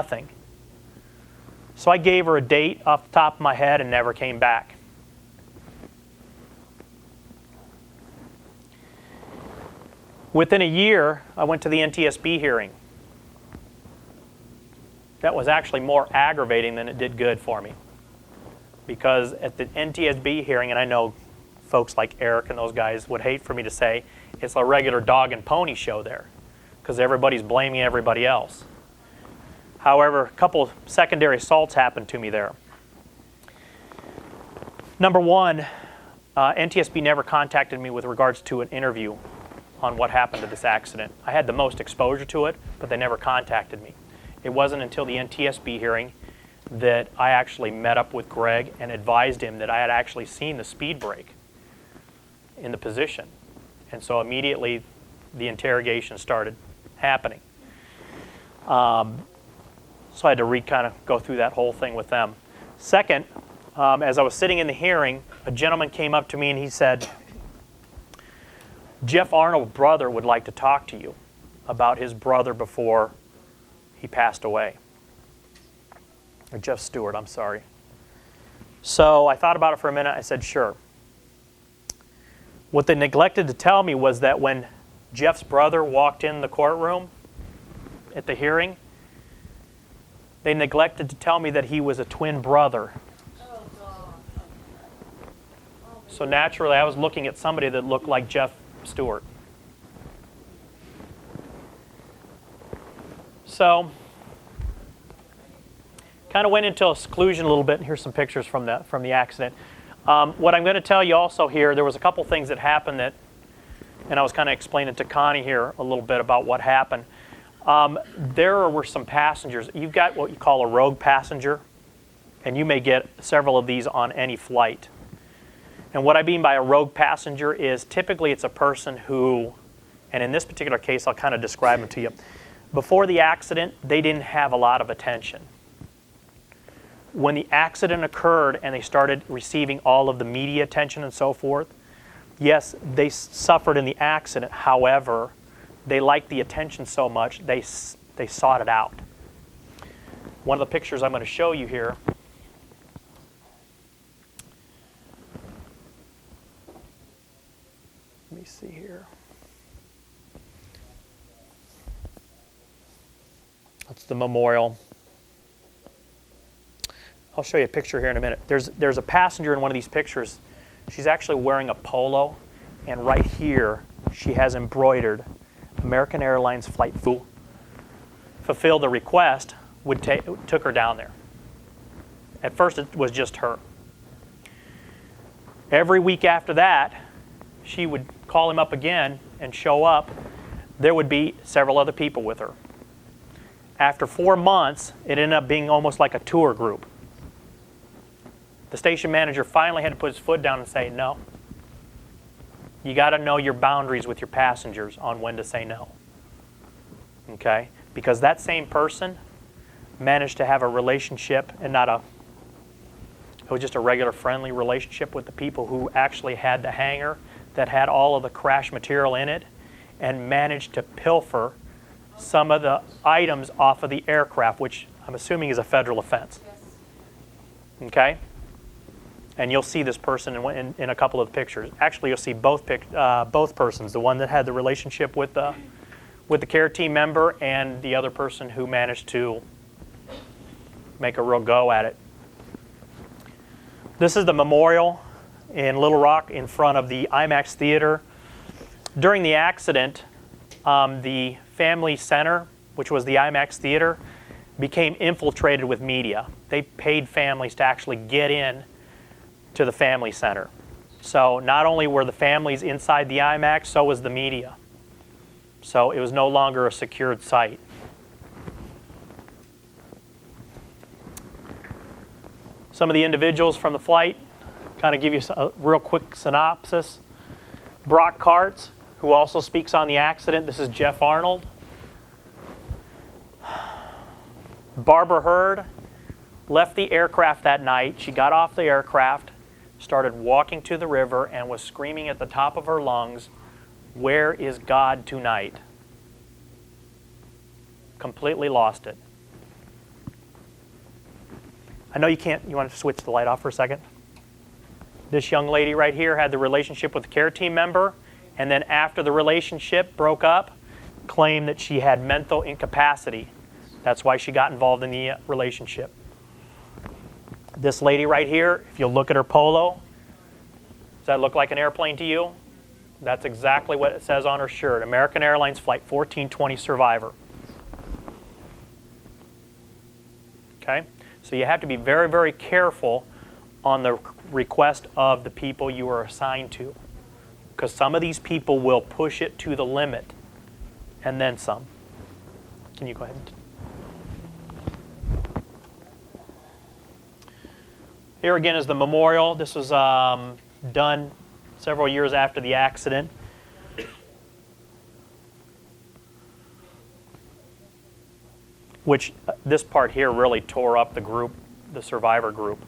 nothing. So I gave her a date off the top of my head and never came back. Within a year, I went to the NTSB hearing. That was actually more aggravating than it did good for me. Because at the NTSB hearing, and I know folks like Eric and those guys would hate for me to say, it's a regular dog and pony show there, because everybody's blaming everybody else. However, a couple secondary assaults happened to me there. Number one, NTSB never contacted me with regards to an interview on what happened to this accident. I had the most exposure to it, but they never contacted me. It wasn't until the NTSB hearing that I actually met up with Greg and advised him that I had actually seen the speed brake in the position. And so immediately the interrogation started happening. So I had to kind of go through that whole thing with them. Second, as I was sitting in the hearing, a gentleman came up to me and he said, Jeff Arnold's brother would like to talk to you about his brother before he passed away. Or Jeff Stewart, I'm sorry. So I thought about it for a minute. I said, sure. What they neglected to tell me was that when Jeff's brother walked in the courtroom at the hearing, they neglected to tell me that he was a twin brother. So naturally, I was looking at somebody that looked like Jeff Stewart. So, kind of went into a seclusion a little bit, and here's some pictures from the accident. What I'm going to tell you also here, there was a couple things that happened that, and I was kind of explaining to Connie here a little bit about what happened. There were some passengers. You've got what you call a rogue passenger, and you may get several of these on any flight. And what I mean by a rogue passenger is typically it's a person who, and in this particular case I'll kind of describe them to you. Before the accident, they didn't have a lot of attention. When the accident occurred and they started receiving all of the media attention and so forth, yes, they suffered in the accident. However, they liked the attention so much, they sought it out. One of the pictures I'm going to show you here, let me see here. That's the memorial. I'll show you a picture here in a minute. There's a passenger in one of these pictures. She's actually wearing a polo, and right here she has embroidered American Airlines flight fulfilled the request, took her down there. At first it was just her. Every week after that, she would call him up again and show up. There would be several other people with her. After 4 months, it ended up being almost like a tour group. The station manager finally had to put his foot down and say, no. You got to know your boundaries with your passengers on when to say no. Okay? Because that same person managed to have a relationship, and it was just a regular friendly relationship with the people who actually had the hangar that had all of the crash material in it, and managed to pilfer some of the items off of the aircraft, which I'm assuming is a federal offense. Yes. Okay? And you'll see this person in a couple of pictures. Actually, you'll see both persons, the one that had the relationship with the care team member and the other person who managed to make a real go at it. This is the memorial in Little Rock in front of the IMAX Theater. During the accident, the Family Center, which was the IMAX Theater, became infiltrated with media. They paid families to actually get in to the Family Center. So not only were the families inside the IMAX, so was the media. So it was no longer a secured site. Some of the individuals from the flight, kind of give you a real quick synopsis. Brock Karts, who also speaks on the accident. This is Jeff Arnold. Barbara Hurd left the aircraft that night. She got off the aircraft, started walking to the river, and was screaming at the top of her lungs, "Where is God tonight?" Completely lost it. I know you can't, you want to switch the light off for a second? This young lady right here had the relationship with a care team member, and then after the relationship broke up, claimed that she had mental incapacity. That's why she got involved in the relationship. This lady right here, if you look at her polo, does that look like an airplane to you? That's exactly what it says on her shirt. American Airlines Flight 1420 Survivor. Okay? So you have to be very, very careful on the request of the people you are assigned to, because some of these people will push it to the limit and then some. Can you go ahead? Here again is the memorial. This was done several years after the accident. Which this part here really tore up the group, the survivor group.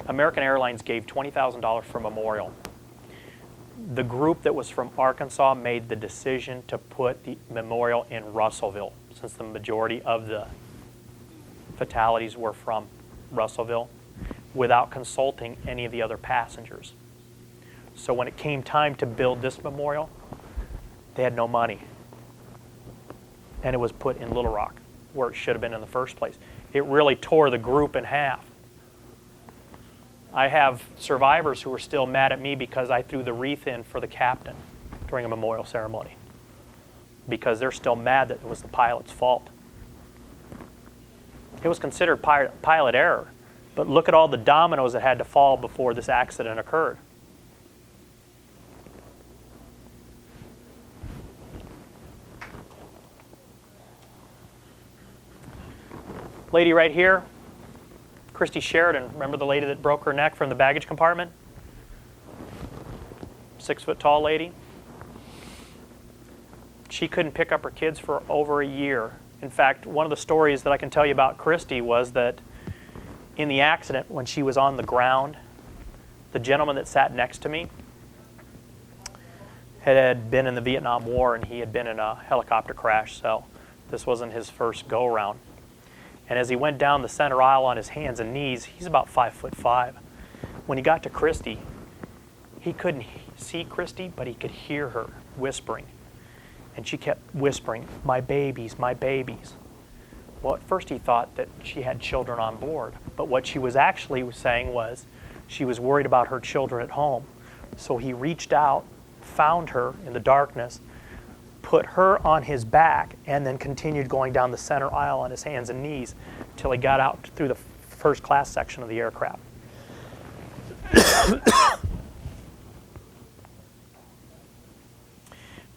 American Airlines gave $20,000 for memorial. The group that was from Arkansas made the decision to put the memorial in Russellville, since the majority of the fatalities were from Russellville, without consulting any of the other passengers. So when it came time to build this memorial, they had no money. And it was put in Little Rock, where it should have been in the first place. It really tore the group in half. I have survivors who are still mad at me because I threw the wreath in for the captain during a memorial ceremony, because they're still mad that it was the pilot's fault. It was considered pilot error, but look at all the dominoes that had to fall before this accident occurred. Lady right here, Christy Sheridan. Remember the lady that broke her neck from the baggage compartment? 6 foot tall lady. She couldn't pick up her kids for over a year. In fact, one of the stories that I can tell you about Christy was that in the accident, when she was on the ground, the gentleman that sat next to me had been in the Vietnam War, and he had been in a helicopter crash, so this wasn't his first go-around. And as he went down the center aisle on his hands and knees, he's about 5'5". When he got to Christy, he couldn't see Christy, but he could hear her whispering. And she kept whispering, "My babies, my babies." Well, at first he thought that she had children on board, but what she was actually saying was she was worried about her children at home. So he reached out, found her in the darkness, put her on his back, and then continued going down the center aisle on his hands and knees till he got out through the first class section of the aircraft.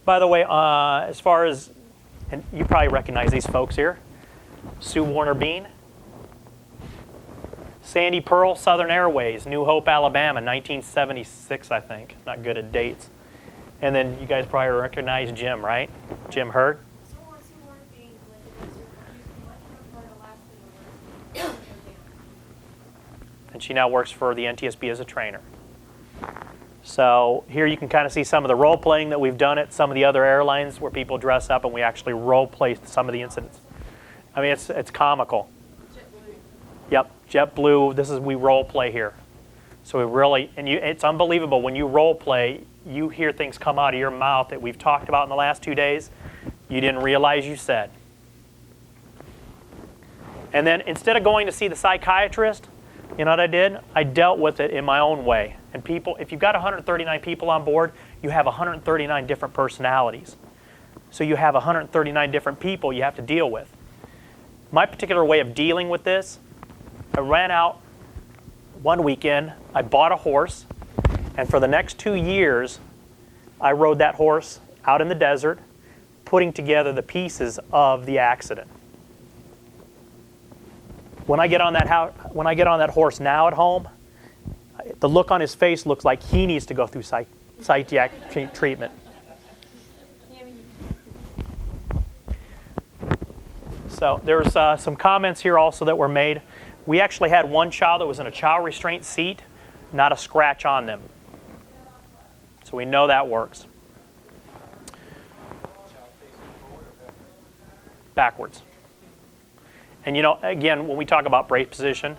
By the way, as far as, and you probably recognize these folks here, Sue Warner Bean, Sandy Pearl, Southern Airways, New Hope, Alabama, 1976, I think. Not good at dates. And then you guys probably recognize Jim, right? Jim Hurd. And she now works for the NTSB as a trainer. So here you can kind of see some of the role playing that we've done at some of the other airlines where people dress up and we actually role play some of the incidents. I mean, it's comical. Yep, JetBlue. We role play here. So we really, and it's unbelievable when you role play, you hear things come out of your mouth that we've talked about in the last 2 days you didn't realize you said. And then instead of going to see the psychiatrist, you know what I did? I dealt with it in my own way. And people, if you've got 139 people on board, you have 139 different personalities. So you have 139 different people you have to deal with. My particular way of dealing with this, I ran out one weekend, I bought a horse, and for the next 2 years, I rode that horse out in the desert, putting together the pieces of the accident. When I get on that horse now at home, the look on his face looks like he needs to go through psychiatric treatment. So there's some comments here also that were made. We actually had one child that was in a child restraint seat, not a scratch on them. So we know that works. Backwards. And again, when we talk about brace position,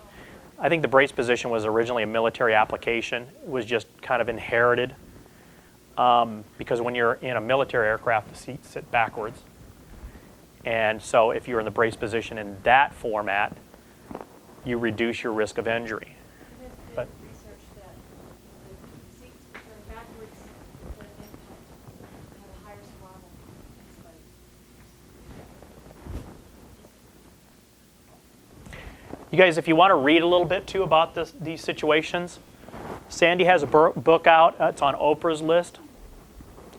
I think the brace position was originally a military application. It was just kind of inherited because when you're in a military aircraft, the seats sit backwards. And so if you're in the brace position in that format, you reduce your risk of injury. But research that the seats turn backwards at impact have a higher survival. you guys, if you want to read a little bit too about these situations, Sandy has a book out. It's on Oprah's list.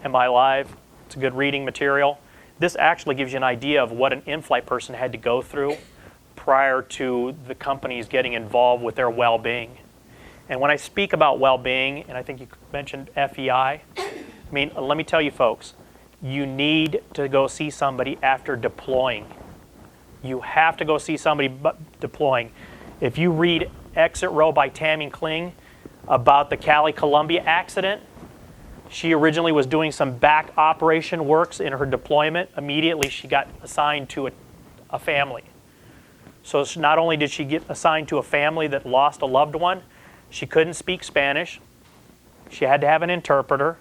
Am I Live? It's a good reading material. This actually gives you an idea of what an in-flight person had to go through prior to the companies getting involved with their well-being. And when I speak about well-being, and I think you mentioned FEI, let me tell you folks, you need to go see somebody after deploying. You have to go see somebody deploying. If you read Exit Row by Tammy Kling about the Cali-Columbia accident, she originally was doing some back operation works in her deployment. Immediately she got assigned to a family. So not only did she get assigned to a family that lost a loved one, she couldn't speak Spanish. She had to have an interpreter.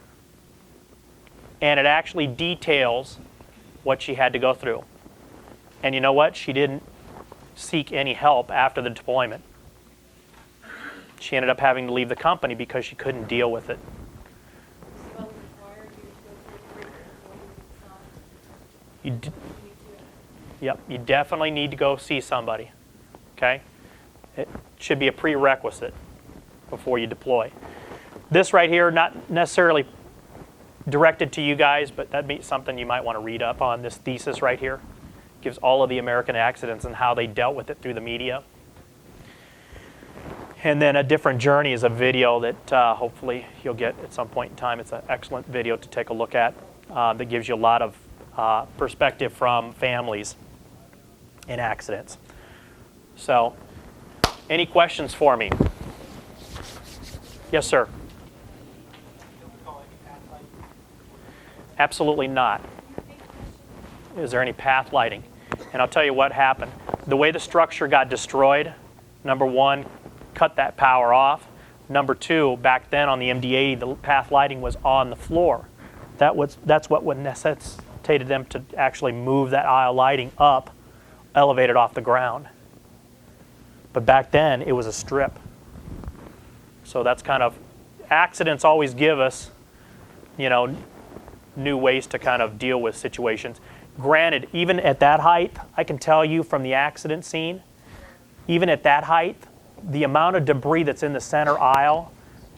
And it actually details what she had to go through. And you know what? She didn't seek any help after the deployment. She ended up having to leave the company because she couldn't deal with it. Yep, you definitely need to go see somebody, okay? It should be a prerequisite before you deploy. This right here, not necessarily directed to you guys, but that'd be something you might want to read up on. This thesis right here gives all of the American accidents and how they dealt with it through the media. And then A Different Journey is a video that hopefully you'll get at some point in time. It's an excellent video to take a look at that gives you a lot of perspective from families in accidents. So, any questions for me? Yes, sir. Absolutely not. Is there any path lighting? And I'll tell you what happened. The way the structure got destroyed, number one, cut that power off. Number two, back then on the MD-80, the path lighting was on the floor. That's what would necessitated them to actually move that aisle lighting up, elevated off the ground. But back then, it was a strip. So that's kind of, accidents always give us, new ways to kind of deal with situations. Granted, even at that height, I can tell you from the accident scene, even at that height, the amount of debris that's in the center aisle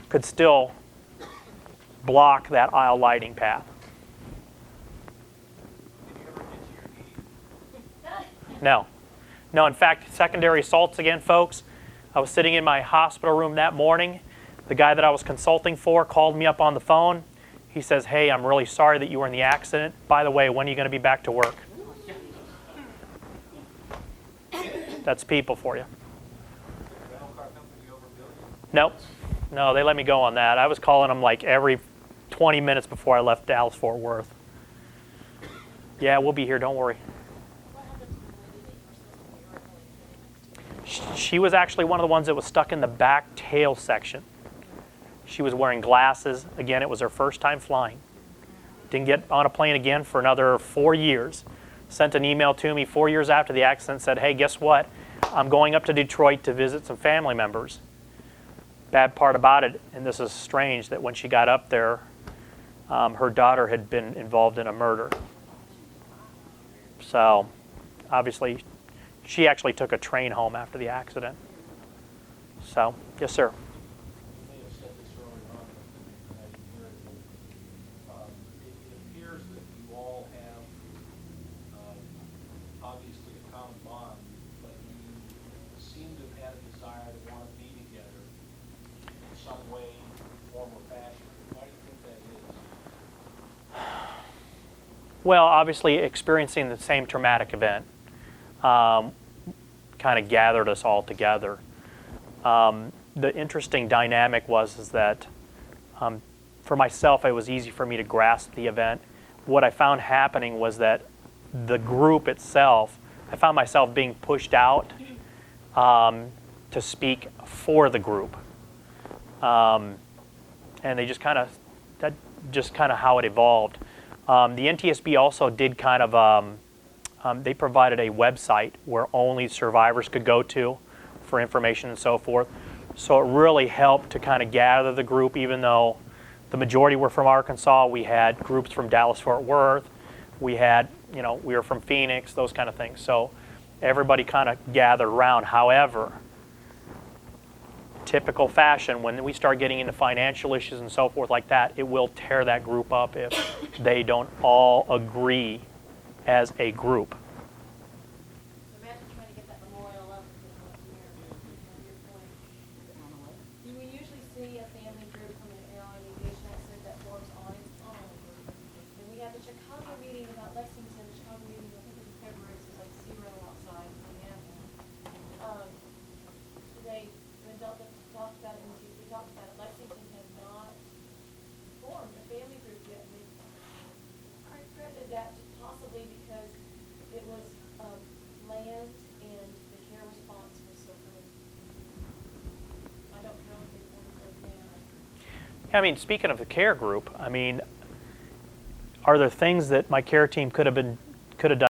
could still block that aisle lighting path. No. In fact, secondary assaults again, folks. I was sitting in my hospital room that morning. The guy that I was consulting for called me up on the phone. He says, "Hey, I'm really sorry that you were in the accident. By the way, when are you going to be back to work?" That's people for you. Nope. No, they let me go on that. I was calling them like every 20 minutes before I left Dallas-Fort Worth. Yeah, we'll be here, don't worry. She was actually one of the ones that was stuck in the back tail section. She was wearing glasses. Again, it was her first time flying. Didn't get on a plane again for another 4 years. Sent an email to me 4 years after the accident, said, "Hey, guess what? I'm going up to Detroit to visit some family members." Bad part about it, and this is strange, that when she got up there, her daughter had been involved in a murder. So, obviously, she actually took a train home after the accident. So, yes, sir. Well, obviously experiencing the same traumatic event kind of gathered us all together. The interesting dynamic was that for myself, it was easy for me to grasp the event. What I found happening was that the group itself, I found myself being pushed out to speak for the group. And they just kind of, that's just kind of how it evolved. The NTSB also did kind of, they provided a website where only survivors could go to for information and so forth. So it really helped to kind of gather the group, even though the majority were from Arkansas. We had groups from Dallas-Fort Worth. We had, we were from Phoenix, those kind of things. So everybody kind of gathered around. However, typical fashion, when we start getting into financial issues and so forth like that, it will tear that group up if they don't all agree as a group. Imagine trying to get that memorial up within 1 year. Your point. You will usually see a family group from an airline aviation accident that forms on its own. And we had the Chicago meeting about Lexington. The Chicago meeting, I think it was in February, so it was like 0 outside. When Delta talked about it, we talked about it. Lexington had not formed a family group yet. I credited that possibly because it was land and the care response was so good. I don't know if they formed those now. I mean, speaking of the care group, are there things that my care team could have done